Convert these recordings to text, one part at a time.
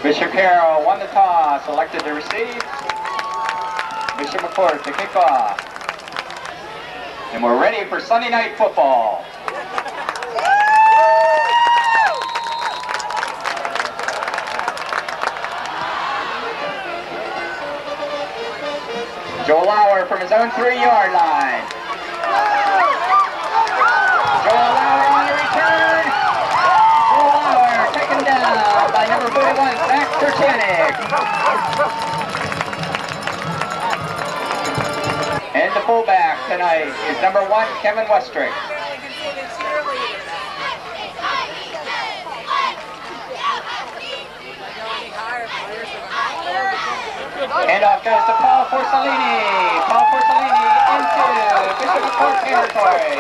Bishop Carroll won the toss, elected to receive. Bishop Mccort to kick off. And we're ready for Sunday night football. Joel Lauer from his own 3-yard line. Joel Lauer on the return. Joel Lauer taken down by number 41, Zach Turchanik. And the fullback tonight is number 1, Kevin Westrick. Handoff goes to Paul Porcellini. Paul Porcellini into Bishop Mccort territory.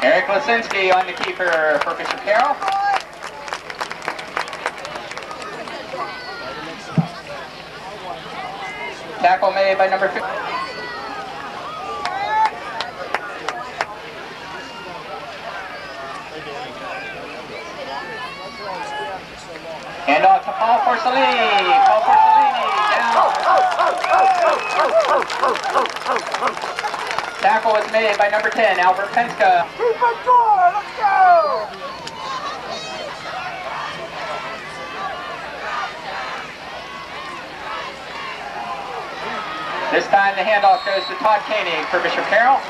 Eric Lisinski on the keeper for Bishop Carroll. Tackle made by number 50. And off to Paul Porcellini. Paul Porcellini down. Tackle was made by number 10, Albert Penska. Keep it going, let's go! This time the handoff goes to Todd Koenig for Bishop Carroll.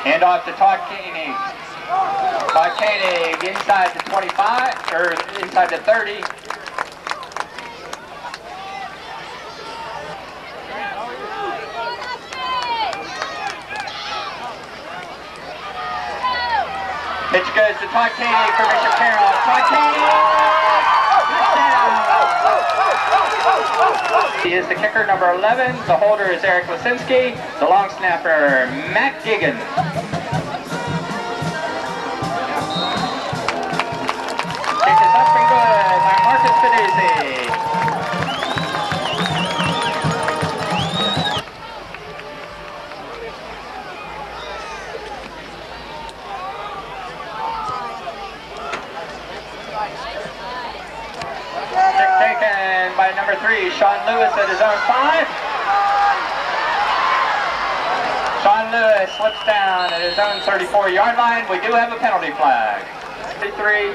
Handoff to Todd Koenig. Todd Koenig inside the 25, or inside the 30. Pitch goes to Todd Koenig for Bishop Carroll. Todd Koenig! He is the kicker, number 11. The holder is Eric Lisinski. The long snapper, Matt Giggin. Kick is up and good by Marcus Fiduzzi. Taken by number 3, Sean Lewis at his own 5. Sean Lewis slips down at his own 34-yard line. We do have a penalty flag. 33,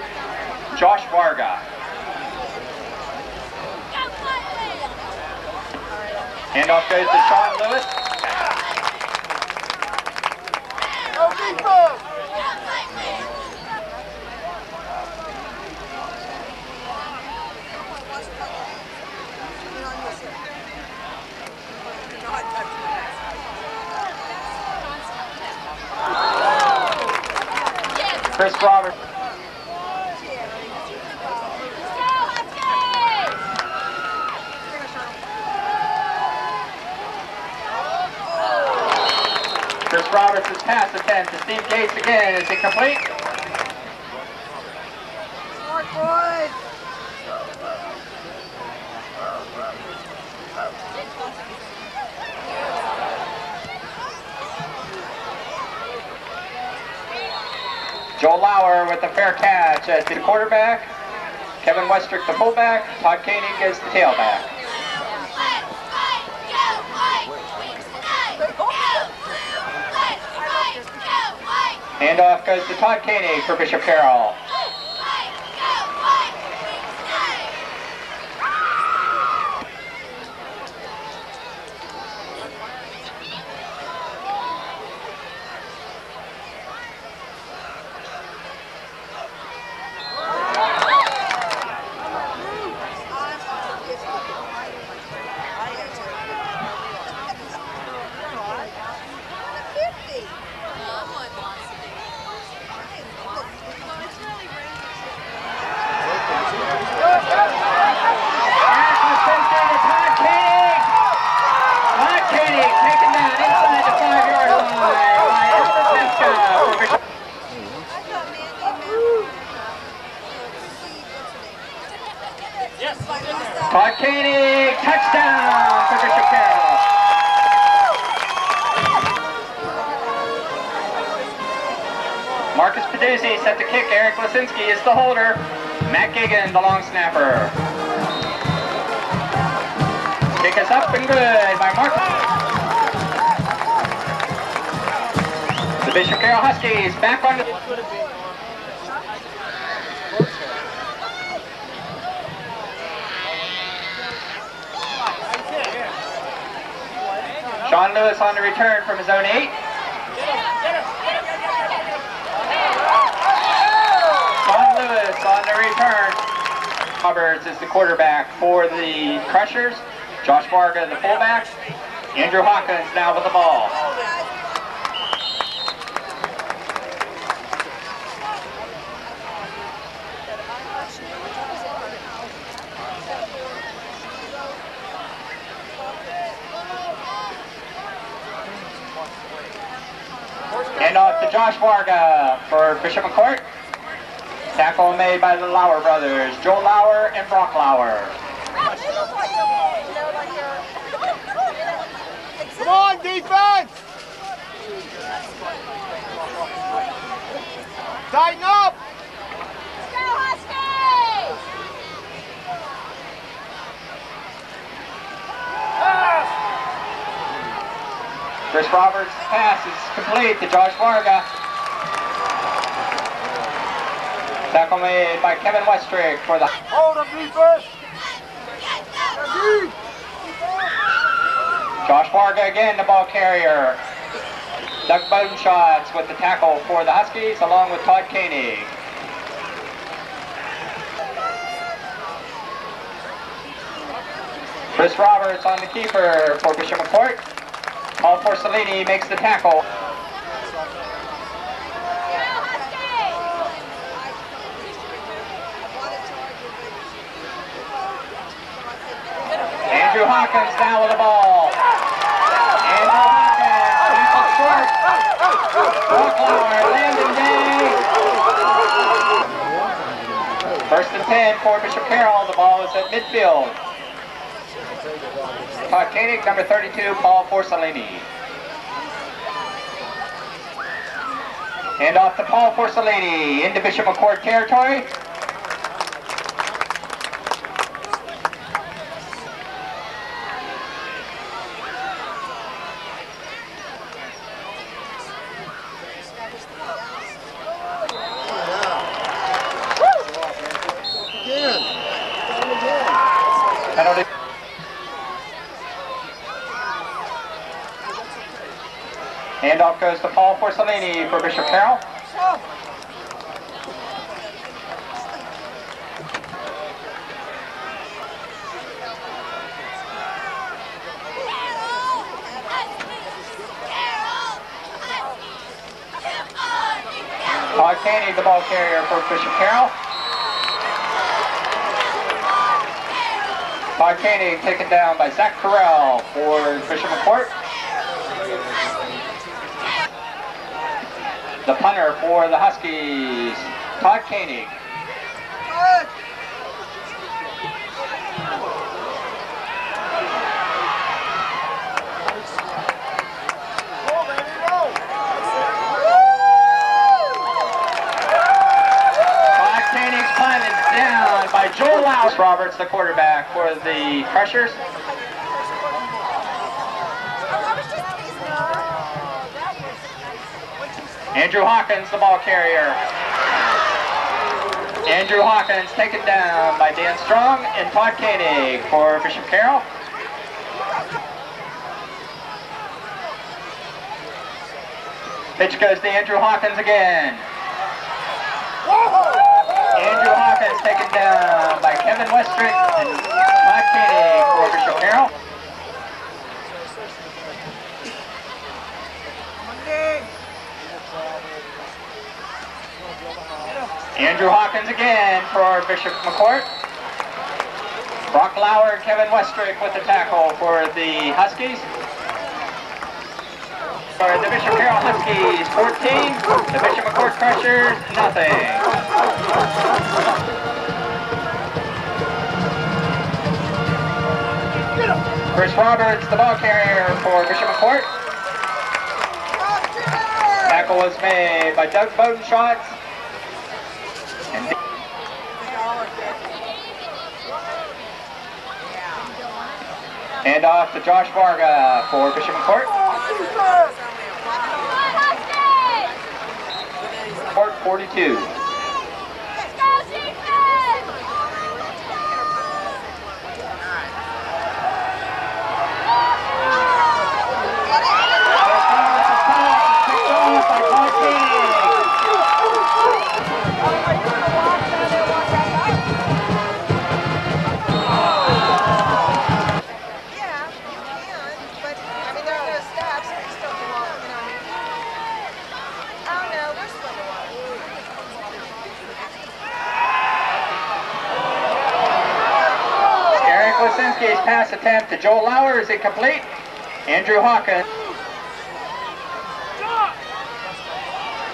Josh Varga. Handoff goes to Sean Lewis. Chris Roberts. Chris Roberts' pass attempt to Steve Gates again. Is it complete? Smart boys! Joel Lauer with the fair catch as the quarterback. Kevin Westrick the fullback. Todd Koenig is the tailback. Handoff goes to Todd Koenig for Bishop Carroll. Todd Koenig, touchdown for Bishop Carroll. Marcus Peduzzi set to kick. Eric Lasinski is the holder. Matt Gigan, the long snapper. Kick is up and good by Marcus. The Bishop Carroll Huskies back on the... Sean Lewis on the return from his own 8. Sean Lewis on the return. Roberts is the quarterback for the Crushers. Josh Varga, the fullback. Andrew Hawkins now with the ball. Hand off to Josh Varga for Bishop Mccort. Tackle made by the Lauer brothers, Joe Lauer and Brock Lauer. Come on, defense! Tighten up! Let's go, Huskies! Chris Roberts' pass is complete to Josh Varga. Tackle made by Kevin Westrick for the... Hold him, defense! Josh Varga again, the ball carrier. Doug Boneshots with the tackle for the Huskies, along with Todd Koenig. Chris Roberts on the keeper for Bishop Mccort. Paul Porcellini makes the tackle. Andrew Hawkins now with the ball. Andrew Hawkins, tackle short. Brock Lauer, Landon Day. First and 10 for Bishop Carroll. The ball is at midfield. Todd Koenig, number 32, Paul Porcellini. Hand off to Paul Porcellini into Bishop Mccort territory. Penalty. Handoff goes to Paul Porcellini for Bishop Carroll. Todd Koenig, the ball carrier for Bishop Carroll. Todd Koenig taken down by Zach Carroll for Bishop Mccort. The punter for the Huskies, Todd Koenig. Todd Koenig's punt is down by Joel Lauer. Roberts, the quarterback for the Crushers. Andrew Hawkins, the ball carrier. Andrew Hawkins taken down by Dan Strong and Todd Koenig for Bishop Carroll. Pitch goes to Andrew Hawkins again. Andrew Hawkins taken down by Kevin Westrick and Todd Koenig for Bishop Carroll. Andrew Hawkins again for Bishop Mccort. Brock Lauer and Kevin Westrick with the tackle for the Huskies. For the Bishop Carroll Huskies, 14. The Bishop Mccort Crushers, nothing. Chris Roberts, the ball carrier for Bishop Mccort. Tackle was made by Doug Bodenschatz. And off to Josh Varga for Bishop Mccort. Court 42. Lisinski's pass attempt to Joel Lauer is incomplete. Andrew Hawkins.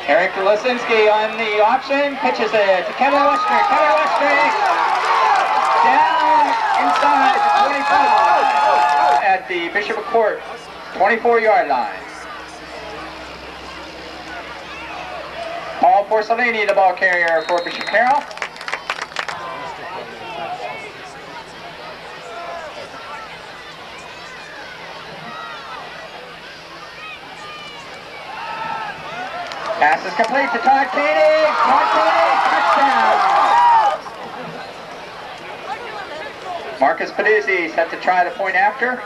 Eric Lisinski on the option, pitches it to Kevin Westrick. Kevin Westrick down inside the 25 at the Bishop Mccort 24-yard line. Paul Porcellini, the ball carrier for Bishop Carroll. Pass is complete to Todd Koenig. Todd Koenig, touchdown. Marcus Peduzzi set to try the point after.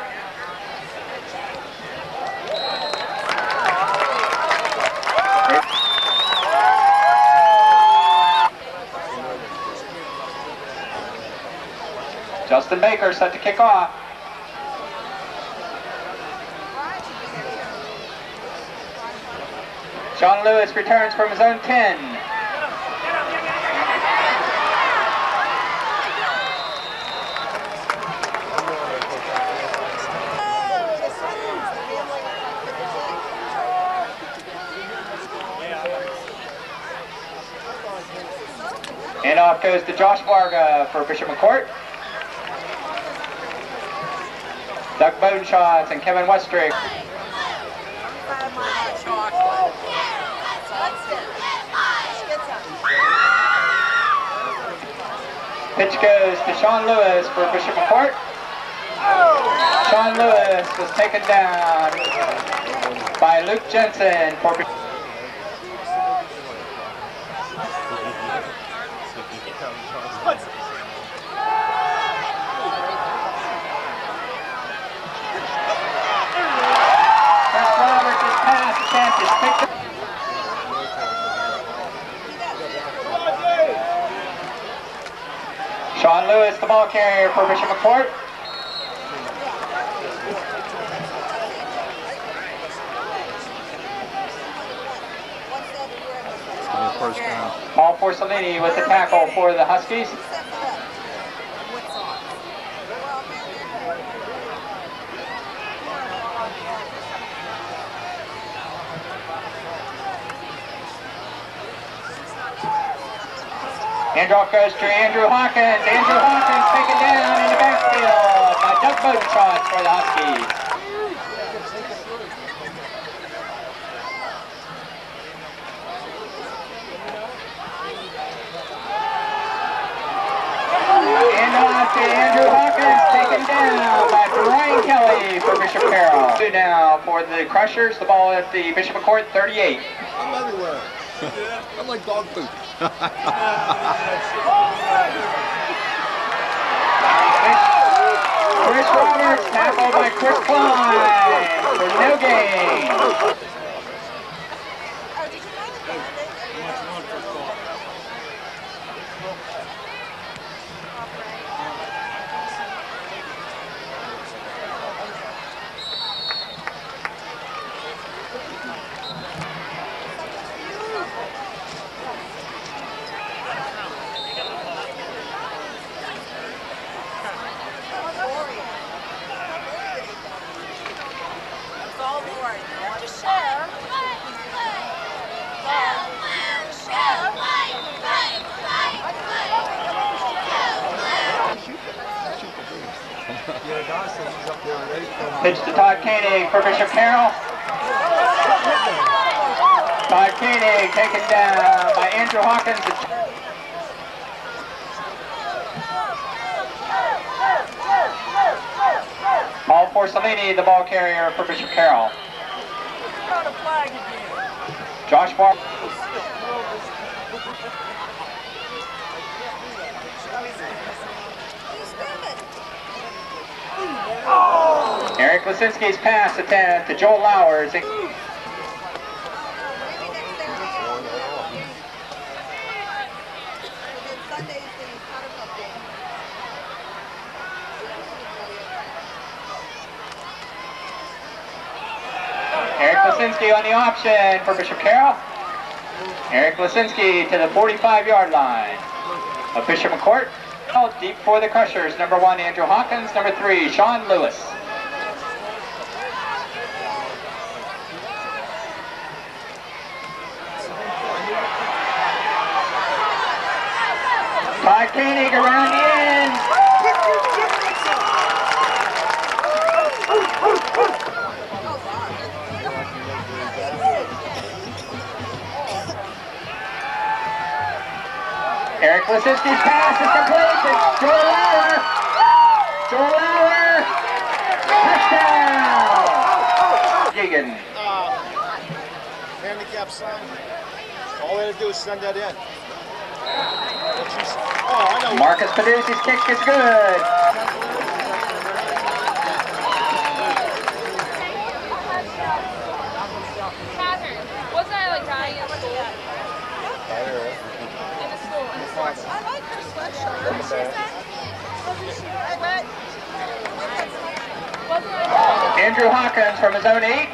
Justin Baker set to kick off. Sean Lewis returns from his own 10. And off goes to Josh Varga for Bishop Mccort. Doug Bodenschatz and Kevin Westrick. Pitch goes to Sean Lewis for Bishop Mccort. Sean Lewis was taken down by Luke Jensen for Bishop. Chris Roberts' pass attempt is picked up. Sean Lewis, the ball carrier for Bishop Mccort. Paul Porcellini with the tackle for the Huskies. Handoff goes to Andrew Hawkins. Andrew Hawkins taken down in the backfield by Doug Bodenschatz for the Huskies. Handoff to Andrew Hawkins, taken down by Brian Kelly for Bishop Carroll. Now for the Crushers, the ball at the Bishop Mccort 38. I'm everywhere. I'm like dog food. Chris Roberts, tackled by Chris Klein for no gain. Yeah, Don says he's up there already. Pitch to Todd Koenig for Bishop Carroll. Todd Koenig taken down by Andrew Hawkins. Paul Porcellini, the ball carrier for Bishop Carroll. Josh Barr. Eric Lisinski's pass attempt to Joel Lowers. Eric Lisinski on the option for Bishop Carroll. Eric Lisinski to the 45-yard line of Bishop Mccort. Deep for the Crushers, number 1, Andrew Hawkins, number 3, Sean Lewis. Todd Koenig around the end. Eric Lisinski's pass is complete to Joel Lauer. Joel Lauer, touchdown! Gigan. Handicap sign. All they have to do is send that in. Oh, I know. Marcus Peduzzi's kick is good. Catherine, wasn't I like dying in school? In the school, in the sports. I like her sweatshirt. Wasn't I? Andrew Hawkins from his own 8.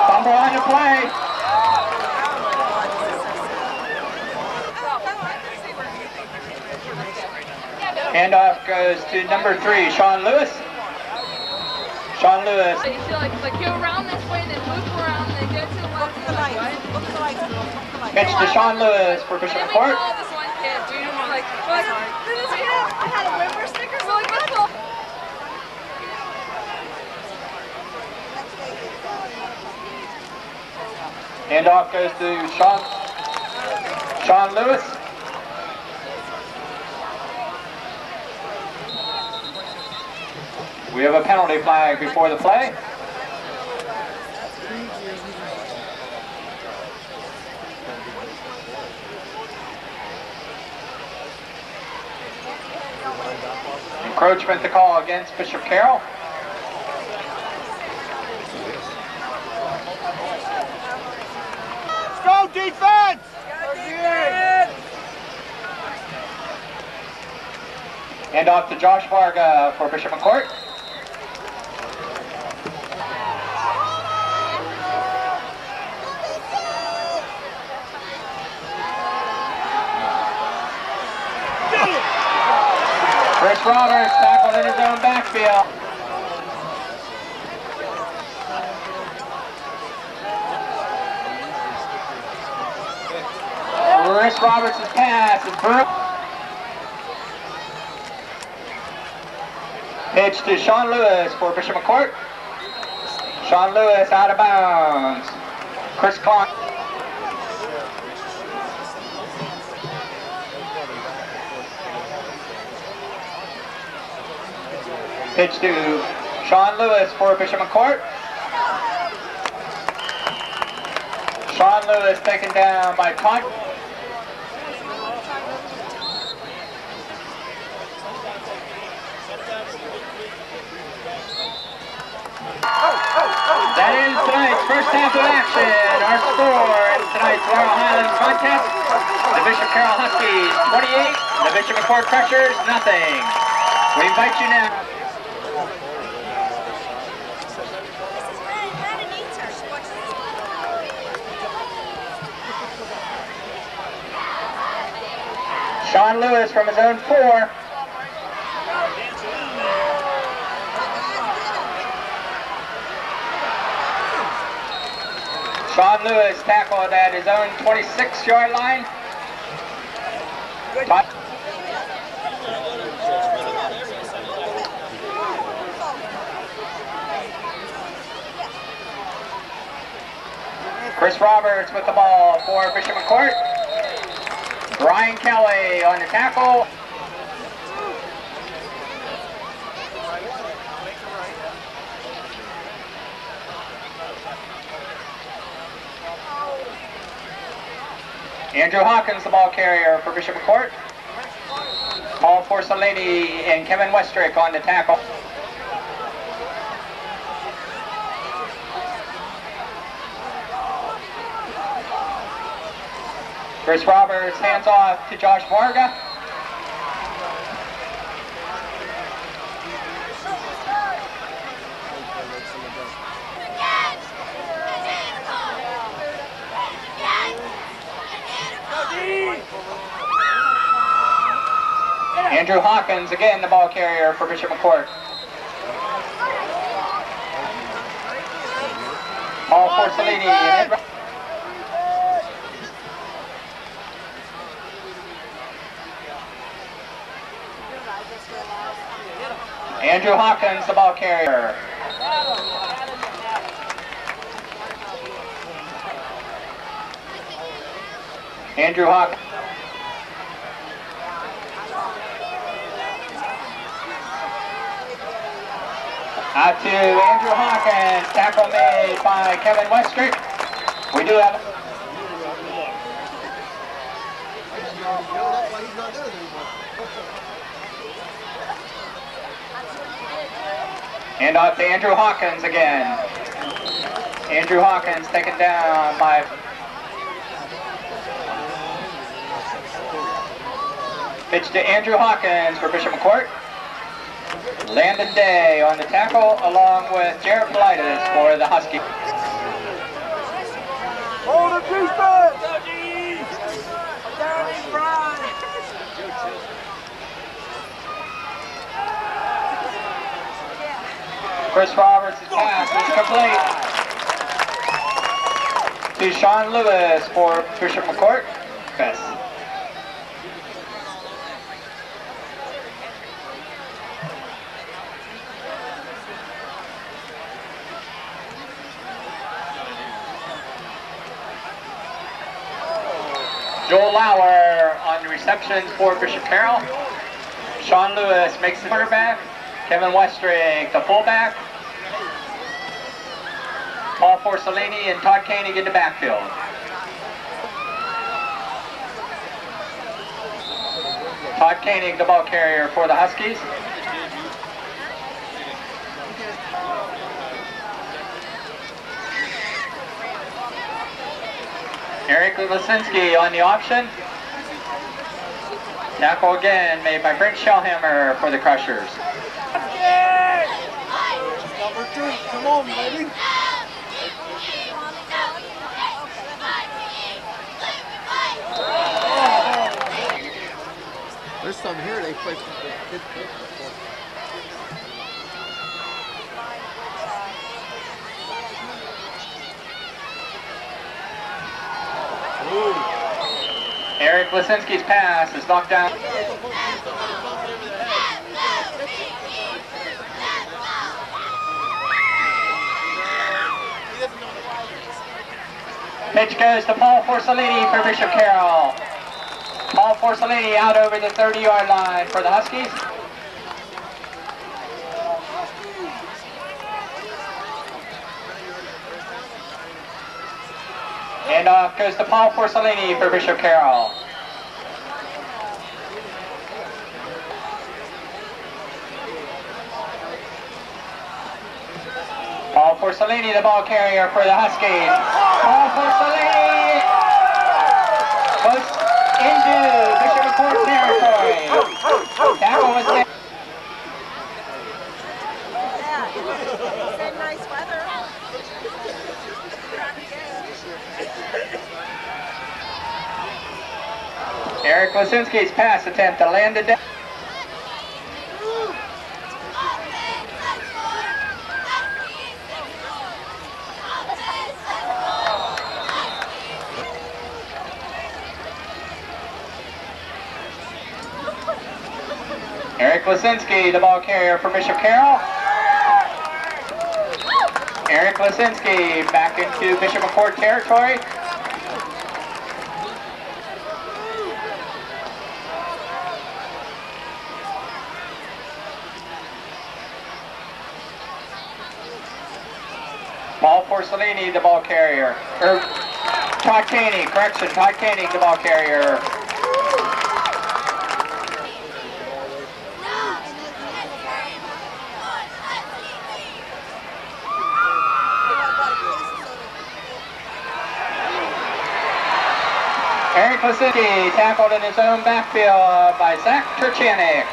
Fumble on the play. Handoff goes to number 3, Sean Lewis. Sean Lewis. You feel like go around this way, then loop around, then go to the left. Pitch to Sean Lewis for Bishop Mccort. This one kid, dude, like, this kid, I had a whimper sticker, so like, that's cool. Handoff goes to Sean Lewis. We have a penalty flag before the play. Encroachment to call against Bishop Carroll. Go defense! Hand off to Josh Varga for Bishop Mccort. Chris Roberts tackled in his own backfield. Chris Roberts' pass is through. Pitch to Sean Lewis for Bishop Mccort. Sean Lewis out of bounds. Chris Clark. Pitch to Sean Lewis for Bishop Mccort. Sean Lewis taken down by Todd. That ends tonight's first half of action. Our score in tonight's Laurel Highlands contest: the Bishop Carroll Huskies 28, the Bishop Mccort Crushers nothing. We invite you now. Sean Lewis from his own 4. Sean Lewis tackled at his own 26-yard line. Chris Roberts with the ball for Bishop Mccort. Brian Kelly on the tackle. Andrew Hawkins, the ball carrier for Bishop Mccort. Paul Forcellini and Kevin Westrick on the tackle. Chris Roberts hands off to Josh Varga. Andrew Hawkins, again the ball carrier for Bishop Mccort. Paul Forcellini and Andrew Hawkins, the ball carrier. Andrew Hawkins. Out to Andrew Hawkins, tackle made by Kevin Westrick. We do have and off to Andrew Hawkins again. Andrew Hawkins taken down by pitch to Andrew Hawkins for Bishop Mccort. Landon Day on the tackle along with Jared Politis for the Huskies. Hold the defense! Down in front. Chris Roberts' pass is complete to Sean Lewis for Bishop Mccort. Yes. Joel Lauer on the receptions for Bishop Carroll. Sean Lewis makes the quarterback. Kevin Westrick, the fullback. Paul Forcellini and Todd Koenig in the backfield. Todd Koenig, the ball carrier for the Huskies. Eric Lisinski on the option. Tackle again made by Brent Shellhammer for the Crushers. Number 2, come on, baby. There's some here they play. Eric Lisinski's pass is knocked down. Pitch goes to Paul Forcellini for Bishop Carroll. Paul Forcellini out over the 30-yard line for the Huskies. And off goes to Paul Forcellini for Bishop Carroll. Paul Forcellini, the ball carrier for the Huskies. Paul Forcellini goes into Bishop Mccort territory. Tackle was made. Nice weather. Eric Lisinski's pass attempt to land it down. Eric Lisinski, the ball carrier for Bishop Carroll. Eric Lisinski back into Bishop Mccort territory. Paul Porcellini, the ball carrier. Todd Koenig, correction, Todd Koenig, the ball carrier. Eric Lisinski tackled in his own backfield by Zach Turchanik.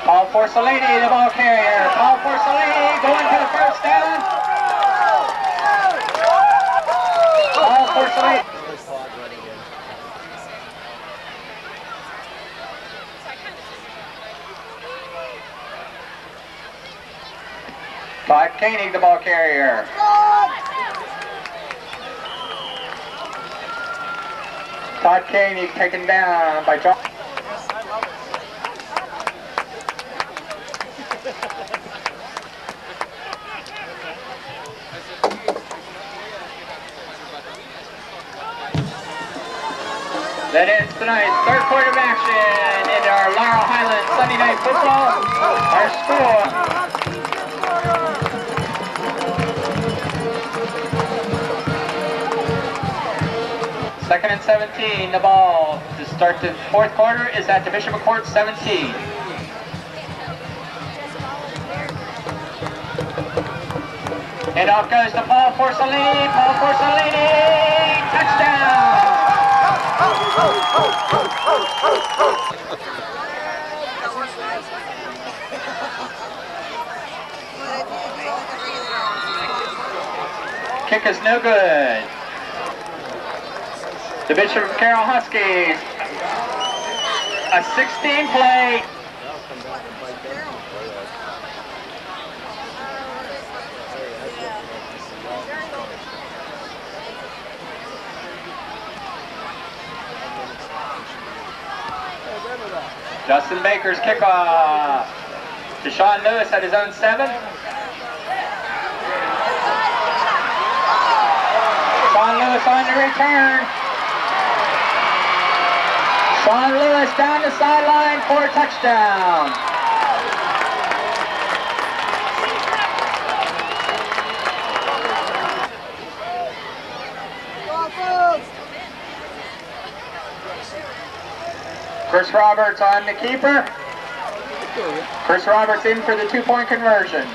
Paul Porcellini, the ball carrier. Paul Porcellini going to the first down. Paul Porcellini. Todd Koenig, the ball carrier. Todd Koenig taken down by John. That ends tonight's third quarter of action in our Laurel Highlands Sunday Night Football. Our score. Second and 17, the ball to start the fourth quarter is at the Bishop Mccort 17. And off goes to Paul Porcellini. Paul Porcellini, touchdown! Kick is no good. The Bishop Carroll Huskies, a 16-play. Justin Baker's kickoff. Deshaun Lewis at his own 7. Sean Lewis on the return. Sean Lewis down the sideline for a touchdown. Chris Roberts on the keeper. Chris Roberts in for the 2-point conversion.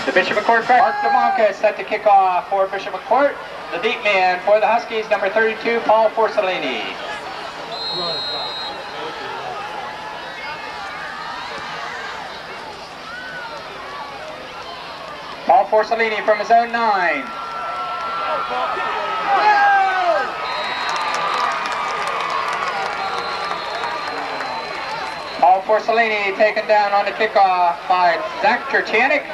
The Bishop Mccort, Mark DeMonca set to kick off for Bishop Mccort. The deep man for the Huskies, number 32, Paul Porcellini. Paul Porcellini from his own 9. Paul Porcellini taken down on the kickoff by Zach Turchanik.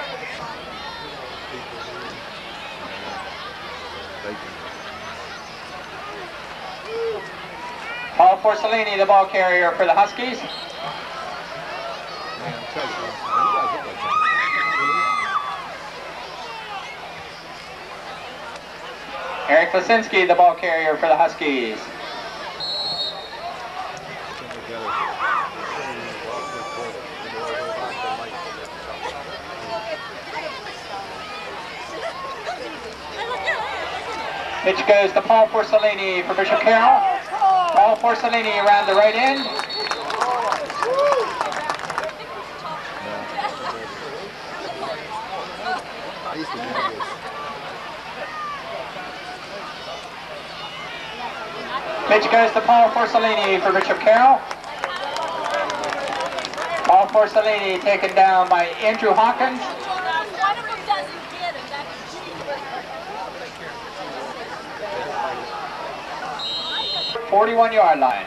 Paul Porcellini, the ball carrier for the Huskies. Eric Lisinski, the ball carrier for the Huskies. Pitch goes to Paul Porcellini for Bishop Carroll. Paul Porcellini around the right end. Pitch goes to Paul Porcellini for Bishop Carroll. Paul Porcellini taken down by Andrew Hawkins. 41-yard line.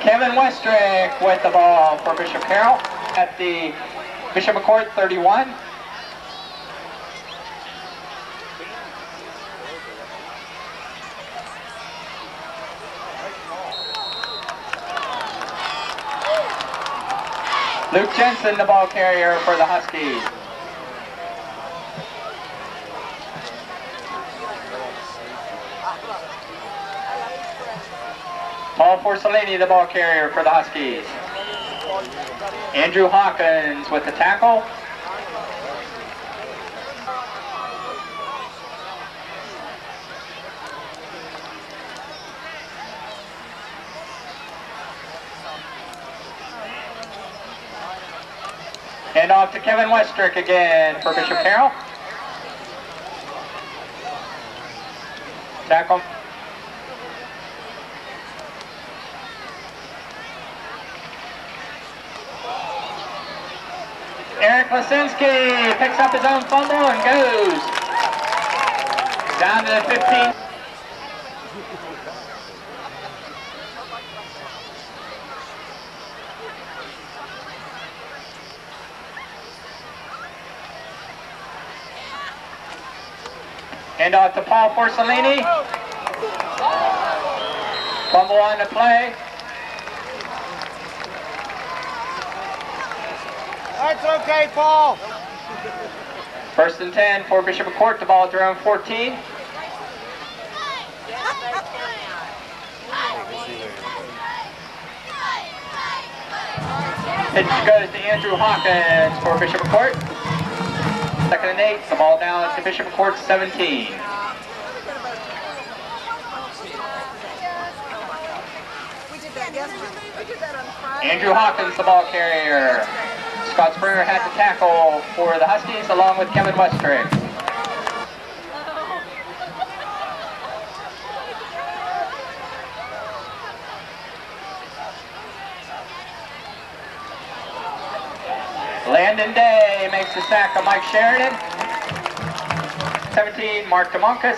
Kevin Westrick with the ball for Bishop Carroll at the Bishop Mccort 31. Luke Jensen, the ball carrier for the Huskies. Paul Porcellini, the ball carrier for the Huskies. Andrew Hawkins with the tackle. Hand off to Kevin Westrick again for Bishop Carroll. Tackle. Eric Lisinski picks up his own fumble and goes down to the 15. Hand off to Paul Porcellini. Fumble on the play. That's okay, Paul. 1st and 10 for Bishop Mccort. The ball at their own 14. Pitch goes to Andrew Hawkins for Bishop Mccort. 2nd and 8. The ball now at the Bishop Mccort 17. Andrew Hawkins, the ball carrier. Scott Springer had the tackle for the Huskies along with Kevin Westrick. Landon Day makes the sack of Mike Sheridan. 17, Mark DeMonkus.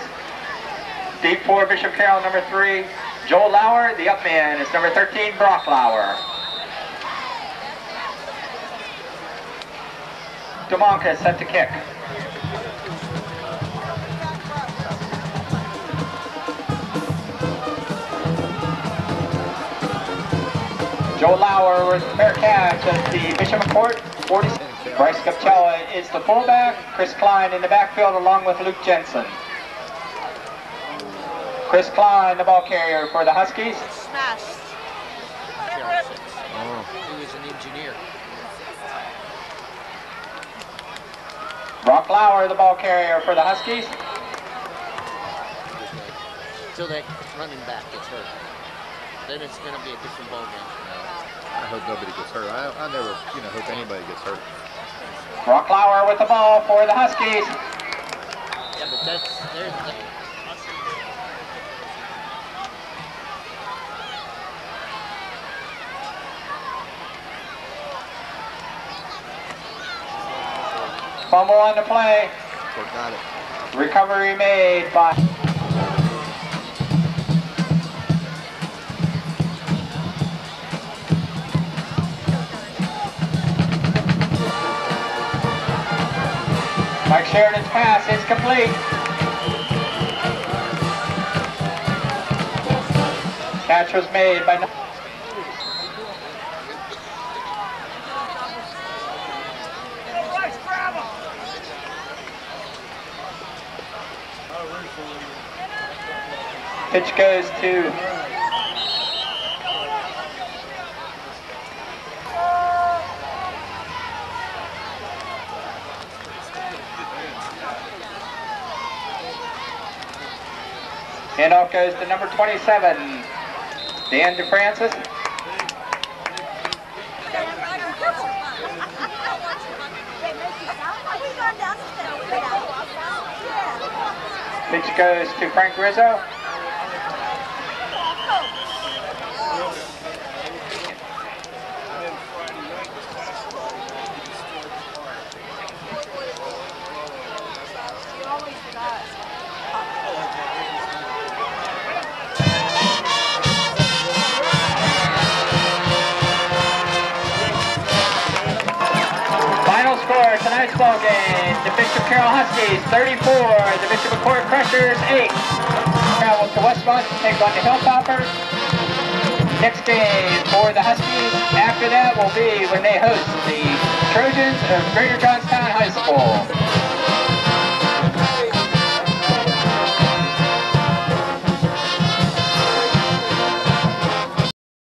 Deep for Bishop Carroll, number 3, Joel Lauer. The up man is number 13, Brock Lauer. DeMonkus set to kick. Joe Lauer with a fair catch at the Bishop Mccort 40. Bryce Capella is the fullback. Chris Klein in the backfield along with Luke Jensen. Chris Klein, the ball carrier for the Huskies. He was an engineer. Brock Lauer, the ball carrier for the Huskies. Until that running back gets hurt. Then it's going to be a different ball game. I hope nobody gets hurt. I never, hope anybody gets hurt. Brock Lauer with the ball for the Huskies. Yeah, but there's the... Fumble on the play. Got it. Recovery made by... Mike Sheridan's pass is complete. Catch was made by... Pitch goes to... Handoff goes to number 27, Dan DeFrancis. Pitch goes to Frank Rizzo. tonight's ball game, the Bishop Carroll Huskies 34, the Bishop Mccort Crushers 8. Travel to Westmont to take on the Hilltoppers. Next game for the Huskies after that will be when they host the Trojans of Greater Johnstown High School.